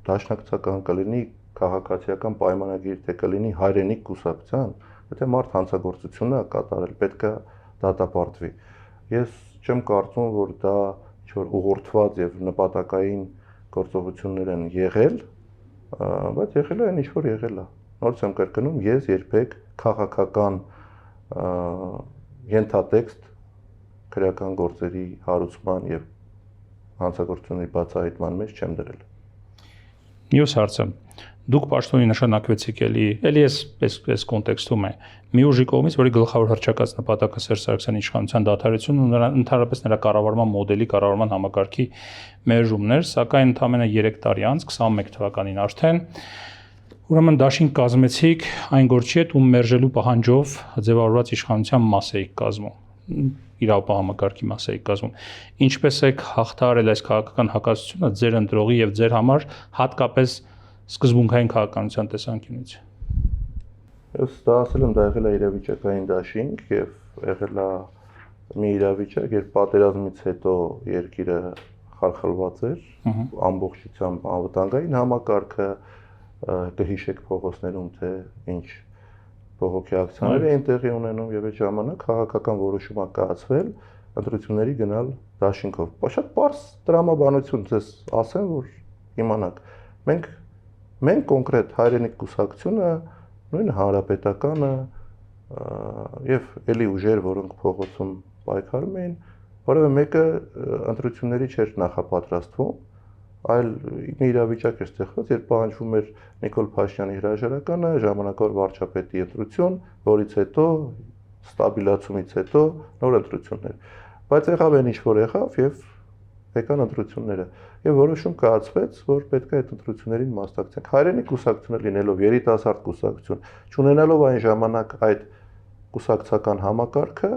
S2: դաշնակցական, կլինի քաղաքացիական պայմանագիր, թե կլինի հայրենիք կուսակցության, եթե մարդ հանցագործությունը կատարել, պետք է դատապարտվի։ Ես չեմ կարծում, որ դա ինչ-որ ուղղորդված եւ նպատակային գործողություններ են եղել, բայց եղել է այն ինչ-որ եղել է։ Նորից եմ կրկնում, ես երբեք քաղաքական ենթատեքստ քրեական գործերի հարուցման եւ հանցագործությունների բացահայտման մեջ չեմ դրել։
S1: Մյուս հարցը։ Դուք պաշտոնի նշանակվեցիք էլի այս կոնտեքստում է։ Մի ուժի կողմից, որի գլխավոր հռչակած նպատակը Սերժ Սարգսյանի իշխանության դադարությունն ու ընդհանրապես նրա կառավարման մոդելի, կառավարման համակարգի մերժումն էր, սակայն ընդամենը 3 տարի անց, 21 թվականին արդեն, ուրեմն դաշինք կազմեցիք այն գործի հետ, ում մերժելու պահանջով ձևավորված իշխանության մաս էիք կազմում, իրավապահ համակարգի մաս էիք կազմում։ Ինչպես եք հաղթահարել այս քաղաքական հակասությունը ձեր ընտրողի եւ ձեր համար հատկապես սկզբունքային քաղաքականության տեսանկյունից։
S2: Ես դա ասել եմ, դա եղել է իրավիճակային դաշինք եւ եղել է մի իրավիճակ, երբ պատերազմից հետո երկիրը խարխլված էր, ամբողջությամբ անվտանգային համակարգը, կհիշեք փողոցներում թե ինչ բողոքի ակցիաներ էին տեղի ունենում եւ այդ ժամանակ քաղաքական որոշում ա կայացվել ընտրությունների գնալ դաշինքով։ Շատ պարզ տրամաբանություն ձեզ ասեմ, որ իմանաք։ Մենք կոնկրետ հայրենիք կուսակցությունը, նույն հանրապետականը եւ էլի ուժեր, որոնք փողոցում պայքարում էին, որովհետեւ մեկը ընտրությունների չէր նախապատրաստվում, այլ մի իրավիճակ էր ստեղծված, երբ պահանջվում էր Նիկոլ Փաշինյանի հրաժարականը, ժամանակավոր վարչապետի ընտրություն, որից հետո ստաբիլացումից հետո նոր ընտրություններ։ Բայց եղավ այն ինչ որ եղավ եւ եկան ընտրությունները եւ որոշում կայացվեց, որ պետք է այդ ընտրություններին մասնակցենք։ Հայրենիք կուսակցությունը լինելով երիտասարդ կուսակցություն, չունենալով այն ժամանակ այդ կուսակցական համակարգը,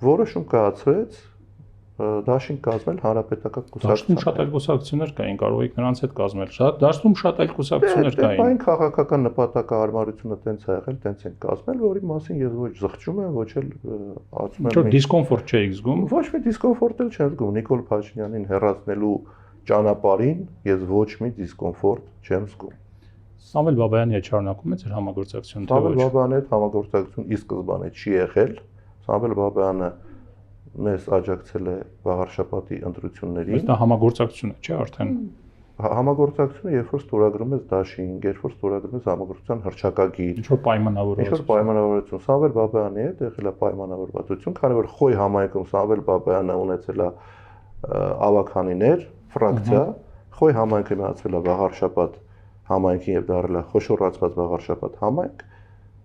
S2: որոշում կայացվեց դաշինք կազմել հանրապետական կուսակցություն։
S1: Դաշտում շատ այլ կուսակցություններ կային, կարող եք նրանց հետ կազմել։ Դաշտում շատ այլ կուսակցություններ կային։
S2: Այն քաղաքական նպատակահարմարությունը տենց է եղել, տենց են կազմել, որի մասին ես ոչ զղջում եմ, ոչ էլ ասում եմ։
S1: Ինչ դիսկոմֆորտ չէիք զգում։
S2: Ոչ մի դիսկոմֆորտ էլ չեմ զգում։ Նիկոլ Փաշինյանին հեռացնելու ճանապարհին ես ոչ մի դիսկոմֆորտ չեմ զգում։
S1: Սամվել Բաբայանի հետ շարունակում է ձեր համագործակցությունը, թե ոչ։
S2: Սամվել Բաբայանի հետ համագործակցություն ի սկզբանե չի եղել։ Սամվել Բաբայանը մեզ աջակցել է վաղարշաբաթի ընտրություններին։
S1: Դա համագործակցություն է, չէ՞ արդեն։
S2: Համագործակցությունը երբ որ ստորագրում ես դաշինք, երբ որ ստորագրում ես համագործակցության հռչակագիր,
S1: ինչ որ
S2: պայմանավորվածություն, Սամվել Բաբայանի հետ եղել է պայմանավորվածություն, քանի որ Խոյ համայնքում Սամվել Բաբայանը ունեցել է ավականիներ, ֆրակցիա, Խոյ համայնքը միացվել է վաղարշաբաթ համայնքին եւ դարձել է խոշորացված վաղարշաբաթ համայնք,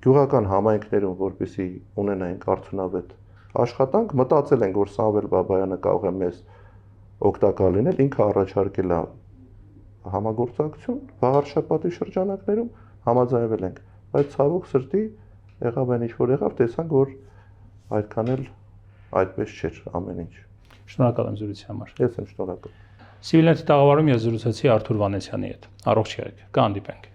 S2: գյուղական համայնքներում, որպեսզի ունենային արդյունավետ աշխատանք, մտածել ենք, որ Սամվել Բաբայանը կարող է մեզ օգտակար լինել, ինքը առաջարկել է համագործակցություն վաղարշաբաթի շրջանակներում համաձայնվել ենք, բայց ցավոք սրտի եղավ այն ինչ որ եղավ, տեսանք որ այդքան էլ այդպես չէր ամեն ինչ։
S1: Շնորհակալ եմ զրույցի համար։
S2: Ես եմ շնորհակալ։
S1: Civilnet-ի տաղավարում ես զրուցեցի Արթուր Վանեսյանի հետ։ Առողջ եղեք, կհանդիպենք։